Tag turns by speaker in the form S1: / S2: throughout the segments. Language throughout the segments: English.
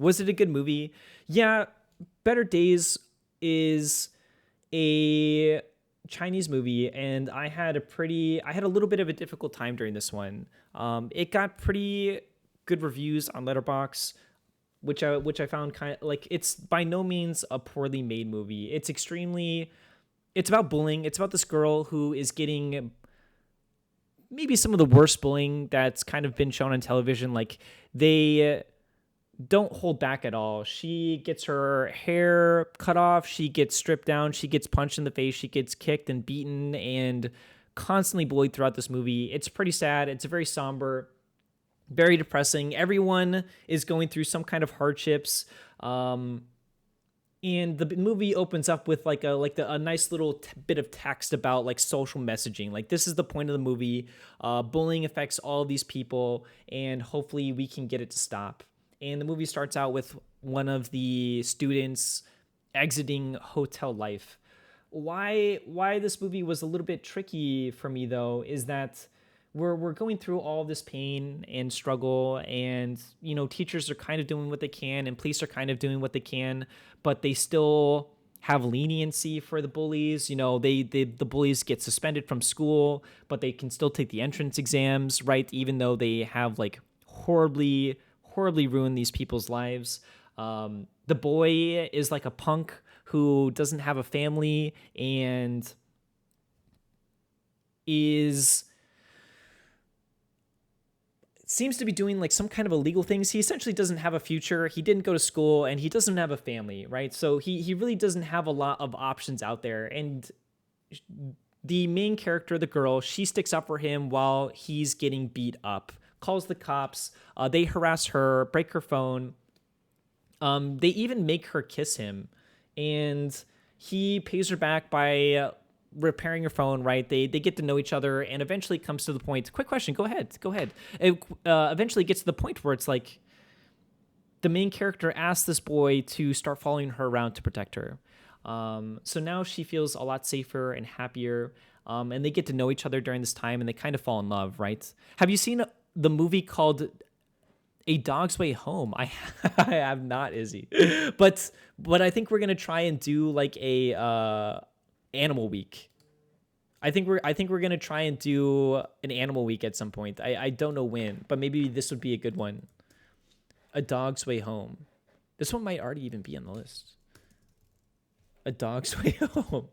S1: Was it a good movie? Yeah, Better Days is a Chinese movie, and I had a little bit of a difficult time during this one. It got pretty good reviews on Letterboxd, which I found kind of like, it's by no means a poorly made movie. It's about bullying. It's about this girl who is getting maybe some of the worst bullying that's kind of been shown on television. Like, they don't hold back at all. She gets her hair cut off, she gets stripped down, she gets punched in the face, she gets kicked and beaten and constantly bullied throughout this movie. It's pretty sad. It's very somber, very depressing. Everyone is going through some kind of hardships. And the movie opens up with a nice little bit of text about like social messaging. Like, this is the point of the movie. Bullying affects all of these people, and hopefully we can get it to stop. And the movie starts out with one of the students exiting hotel life. Why this movie was a little bit tricky for me, though, is that we're going through all this pain and struggle, and teachers are kind of doing what they can, and police are kind of doing what they can, but they still have leniency for the bullies. The bullies get suspended from school, but they can still take the entrance exams, right? Even though they have like horribly ruined these people's lives. The boy is like a punk who doesn't have a family and seems to be doing like some kind of illegal things. He essentially doesn't have a future. He didn't go to school, and he doesn't have a family, right? So he really doesn't have a lot of options out there. And the main character, the girl, she sticks up for him while he's getting beat up, calls the cops. They harass her, break her phone. They even make her kiss him, and he pays her back by repairing her phone, right? They get to know each other, and eventually comes to the point. Quick question. Go ahead. It eventually gets to the point where it's like the main character asks this boy to start following her around to protect her. So now she feels a lot safer and happier. And they get to know each other during this time, and they kind of fall in love, right? Have you seen the movie called A Dog's Way Home? I have not, Izzy. But I think we're gonna try and do like a Animal Week. I think we're gonna try and do an Animal Week at some point. I don't know when, but maybe this would be a good one. A Dog's Way Home. This one might already even be on the list. A Dog's Way Home.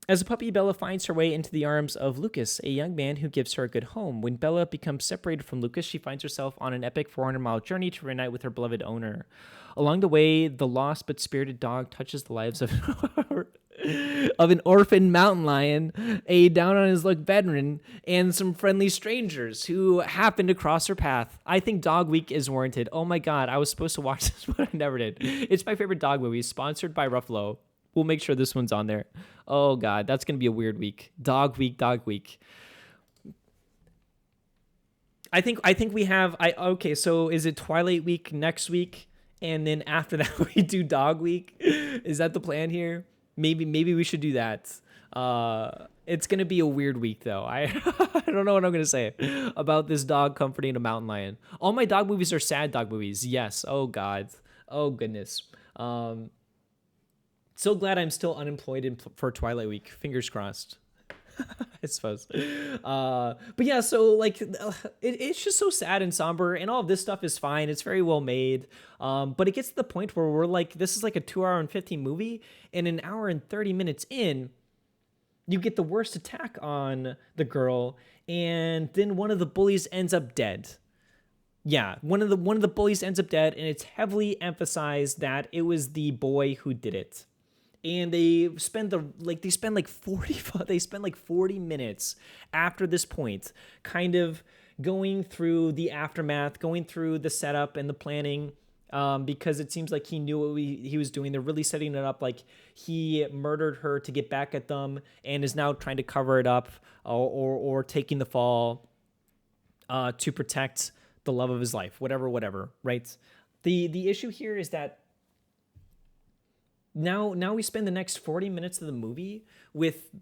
S1: As a puppy, Bella finds her way into the arms of Lucas, a young man who gives her a good home. When Bella becomes separated from Lucas, she finds herself on an epic 400-mile journey to reunite with her beloved owner. Along the way, the lost but spirited dog touches the lives of an orphan mountain lion, a down-on-his-luck veteran, and some friendly strangers who happen to cross her path. I think Dog Week is warranted. Oh my god, I was supposed to watch this, but I never did. It's my favorite dog movie, sponsored by Ruffalo. We'll make sure this one's on there. Oh god, that's gonna be a weird week. Dog Week. I think we have. Okay. So is it Twilight Week next week, and then after that we do Dog Week? Is that the plan here? Maybe we should do that. It's gonna be a weird week though. I don't know what I'm gonna say about this dog comforting a mountain lion. All my dog movies are sad dog movies. Yes. Oh god. Oh goodness. So glad I'm still unemployed for Twilight Week. Fingers crossed. I suppose. But yeah, so like it's just so sad and somber, and all of this stuff is fine. It's very well made. But it gets to the point where we're like, this is like a 2-hour and 15 movie, and an hour and 30 minutes in, you get the worst attack on the girl, and then one of the bullies ends up dead. Yeah, one of the bullies ends up dead, and it's heavily emphasized that it was the boy who did it. And they spend like 40 minutes after this point kind of going through the aftermath, going through the setup and the planning, because it seems like he knew what he was doing. They're really setting it up like he murdered her to get back at them and is now trying to cover it up, or taking the fall to protect the love of his life, whatever, right? The issue here is that Now we spend the next 40 minutes of the movie with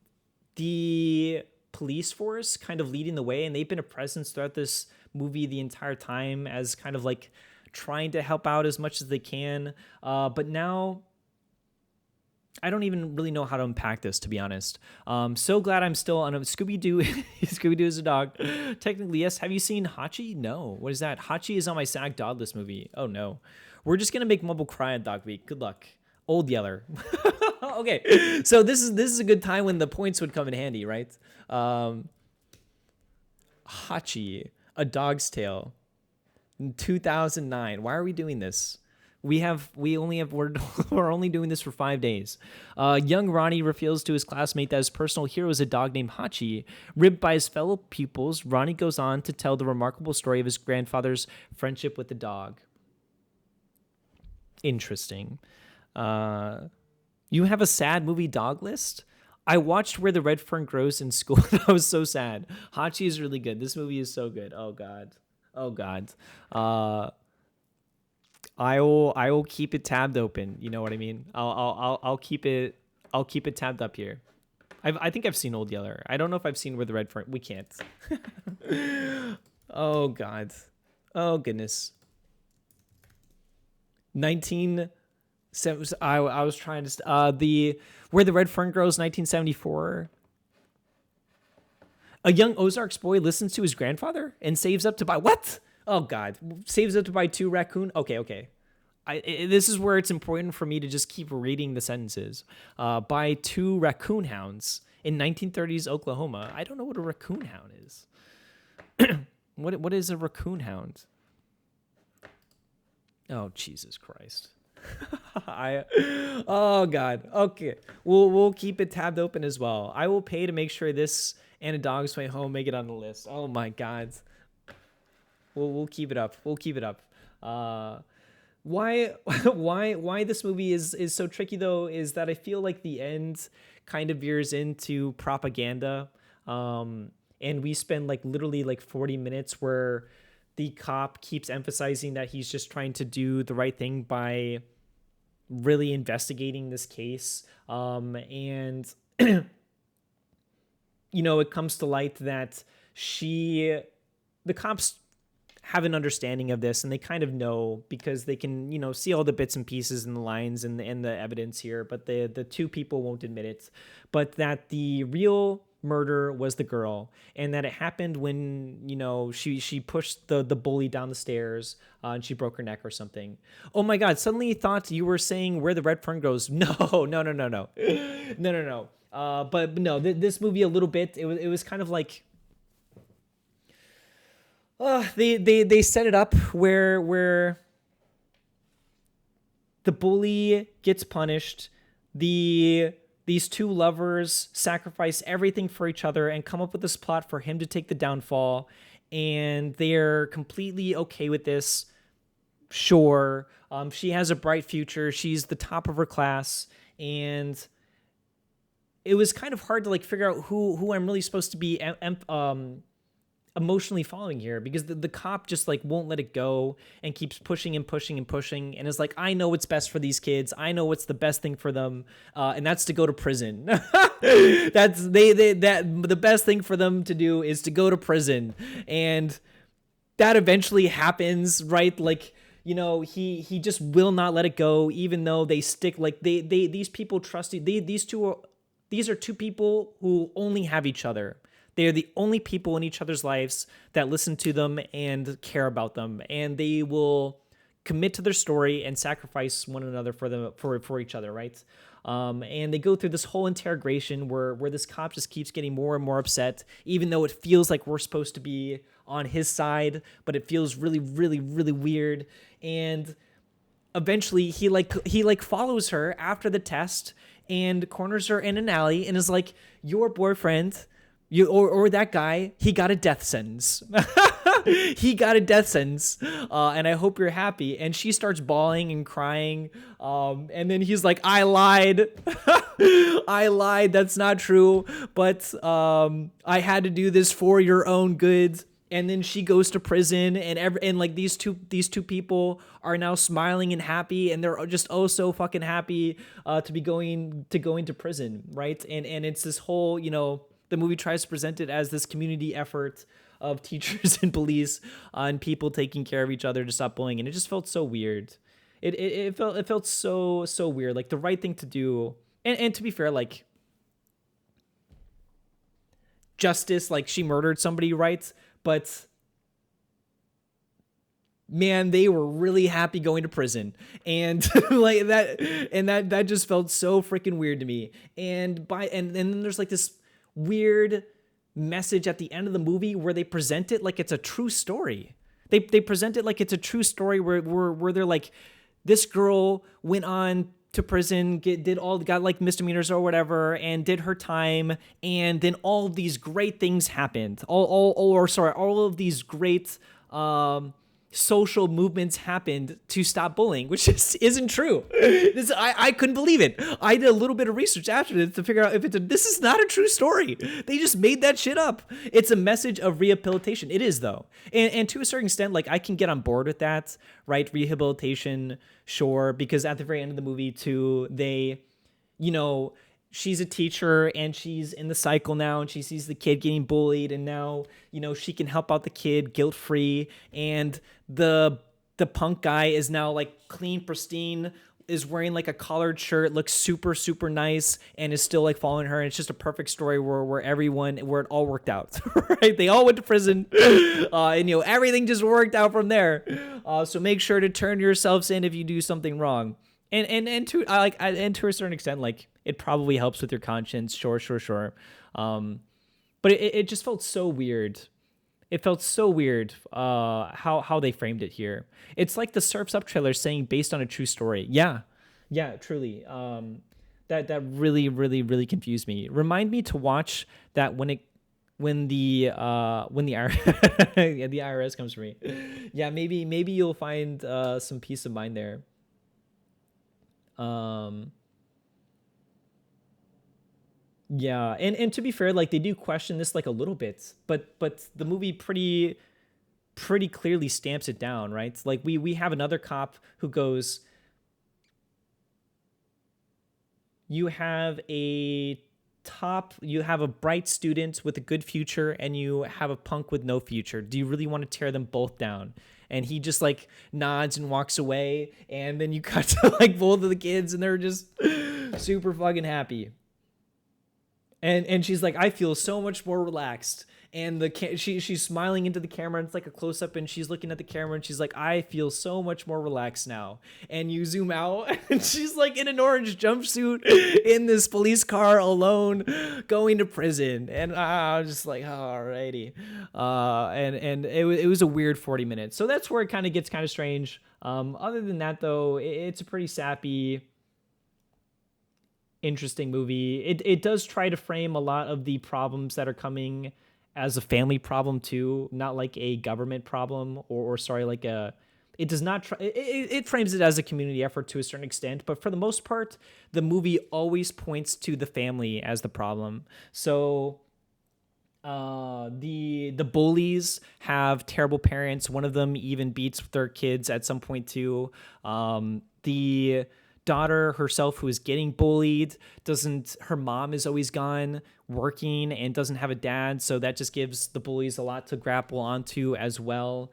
S1: the police force kind of leading the way, and they've been a presence throughout this movie the entire time as kind of like trying to help out as much as they can. But now I don't even really know how to unpack this, to be honest. So glad I'm still on a Scooby-Doo. Scooby-Doo is a dog. Technically, yes. Have you seen Hachi? No. What is that? Hachi is on my SAG Dog List movie. Oh, no. We're just going to make Mumble cry on Dog Week. Good luck. Old Yeller. Okay. So this is a good time when the points would come in handy, right? Hachi, A Dog's Tale, 2009. Why are we doing this? We're only doing this for 5 days. Young Ronnie reveals to his classmate that his personal hero is a dog named Hachi. Ribbed by his fellow pupils, Ronnie goes on to tell the remarkable story of his grandfather's friendship with the dog. Interesting. You have a sad movie dog list? I watched Where the Red Fern Grows in school. That was so sad. Hachi is really good. This movie is so good. Oh God. I will keep it tabbed open. You know what I mean? I'll keep it tabbed up here. I think I've seen Old Yeller. I don't know if I've seen Where the Red Fern. We can't. Oh God. Oh goodness. 19. I was trying to the Where the Red Fern Grows, 1974. A young Ozarks boy listens to his grandfather and saves up to buy what? Oh God, saves up to buy 2 raccoon. Okay. This is where it's important for me to just keep reading the sentences. Buy 2 raccoon hounds in 1930s Oklahoma. I don't know what a raccoon hound is. What is a raccoon hound? Oh Jesus Christ. Oh God. Okay. We'll keep it tabbed open as well. I will pay to make sure this and A Dog's Way Home make it on the list. Oh my God. We'll keep it up. Why this movie is so tricky though is that I feel like the end kind of veers into propaganda. And we spend like literally like 40 minutes where the cop keeps emphasizing that he's just trying to do the right thing by really investigating this case. And it comes to light that the cops have an understanding of this, and they kind of know because they can, see all the bits and pieces and the lines and the evidence here, but the 2 people won't admit it. But that the real murder was the girl, and that it happened when, she pushed the bully down the stairs and she broke her neck or something. Oh my God, suddenly thought you were saying Where the Red Fern Grows. No. But no, this movie a little bit, it was kind of like, they set it up where the bully gets punished. These 2 lovers sacrifice everything for each other and come up with this plot for him to take the downfall. And they're completely okay with this. Sure. She has a bright future. She's the top of her class. And it was kind of hard to like figure out who I'm really supposed to be emotionally following here, because the cop just like won't let it go and keeps pushing and is like, I know what's best for these kids. I know what's the best thing for them. And that's to go to prison. That's the best thing for them to do is to go to prison. And that eventually happens, right? Like, he just will not let it go, even though they stick like these people trust you. These are 2 people who only have each other. They are the only people in each other's lives that listen to them and care about them, and they will commit to their story and sacrifice one another for each other, right? And they go through this whole interrogation where this cop just keeps getting more and more upset, even though it feels like we're supposed to be on his side, but it feels really, really, really weird. And eventually, he follows her after the test and corners her in an alley and is like, your boyfriend. Or that guy, he got a death sentence. He got a death sentence, and I hope you're happy. And she starts bawling and crying, and then he's like, I lied. I lied. That's not true. But I had to do this for your own good. And then she goes to prison, and like these two people are now smiling and happy, and they're just so fucking happy to be going to prison, right? And it's this whole, the movie tries to present it as this community effort of teachers and police and people taking care of each other to stop bullying, and it just felt so weird. It felt so weird, like the right thing to do. And to be fair, like justice, like she murdered somebody, right? But man, they were really happy going to prison, and like that, and that just felt so freaking weird to me. And then there's like this weird message at the end of the movie where they present it like it's a true story. They present it like it's a true story where they're like, this girl went on to prison, got like misdemeanors or whatever, and did her time, and then all of these great things happened. All of these great social movements happened to stop bullying, which just isn't true. I couldn't believe it. I did a little bit of research after this to figure out if this is not a true story. They just made that shit up. It's a message of rehabilitation. It is, though. And to a certain extent, like, I can get on board with that, right? Rehabilitation, sure, because at the very end of the movie too, they, she's a teacher and she's in the cycle now, and she sees the kid getting bullied, and now, she can help out the kid guilt-free, and the punk guy is now like clean, pristine, is wearing like a collared shirt, looks super, super nice, and is still like following her. And it's just a perfect story where it all worked out, right? They all went to prison, and everything just worked out from there. So make sure to turn yourselves in if you do something wrong. And to a certain extent, like, it probably helps with your conscience. Sure. But it just felt so weird. It felt so weird how they framed it here. It's like the Surf's Up trailer saying based on a true story. Yeah, truly. That really, really, really confused me. Remind me to watch that when the the IRS comes for me. Yeah, maybe you'll find some peace of mind there. Yeah, and to be fair, like, they do question this like a little bit, but the movie pretty clearly stamps it down, right? Like, we have another cop who goes, you have a bright student with a good future, and you have a punk with no future. Do you really want to tear them both down? And he just like nods and walks away, and then you cut to like both of the kids, and they're just super fucking happy. And she's like, I feel so much more relaxed. And she's smiling into the camera, and it's like a close up, and she's looking at the camera, and she's like, I feel so much more relaxed now. And you zoom out, and she's like in an orange jumpsuit in this police car alone going to prison. And I was just like, alrighty. And it was a weird 40 minutes. So that's where it kind of gets kind of strange. Other than that, though, it's a pretty sappy, interesting movie. It does try to frame a lot of the problems that are coming as a family problem too, not like a government problem, or sorry, like it does not try, it frames it as a community effort to a certain extent, but for the most part, the movie always points to the family as the problem. So the bullies have terrible parents. One of them even beats their kids at some point too. The daughter herself, who is getting bullied, her mom is always gone working and doesn't have a dad, so that just gives the bullies a lot to grapple onto as well.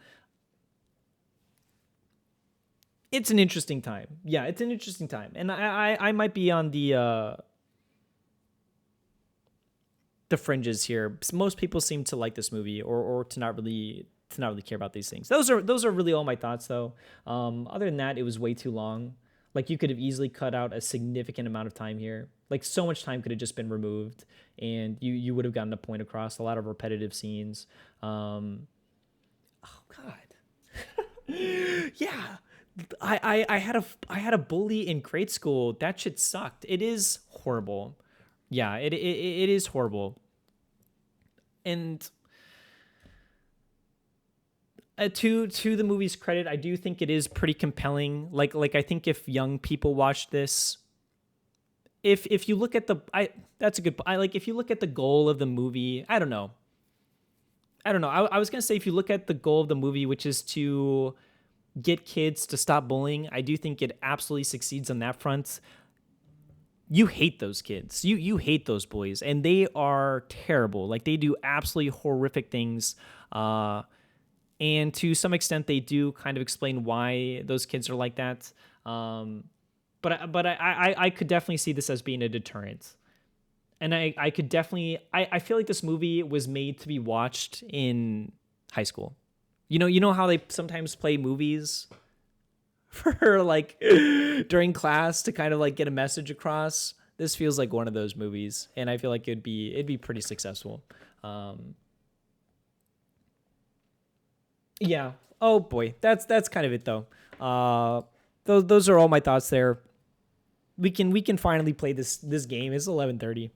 S1: It's an interesting time. Yeah, it's an interesting time. And I might be on the fringes here. Most people seem to like this movie, or to not really care about these things. Those are really all my thoughts, though. Other than that, it was way too long. Like, you could have easily cut out a significant amount of time here. Like, so much time could have just been removed, and you would have gotten a point across. A lot of repetitive scenes. Oh God. Yeah. I had a bully in grade school. That shit sucked. It is horrible. Yeah, it is horrible. And to the movie's credit, I do think it is pretty compelling. Like I think if young people watch this, if you look at if you look at the goal of the movie, I don't know. I was gonna say, if you look at the goal of the movie, which is to get kids to stop bullying, I do think it absolutely succeeds on that front. You hate those kids. You hate those bullies, and they are terrible. Like, they do absolutely horrific things And to some extent, they do kind of explain why those kids are like that. But I could definitely see this as being a deterrent. And I could definitely, I feel like this movie was made to be watched in high school. You know how they sometimes play movies for like during class to kind of like get a message across. This feels like one of those movies, and I feel like it'd be pretty successful. Um, yeah. Oh boy, that's kind of it though. Those are all my thoughts there. We can finally play this game. It's 11:30.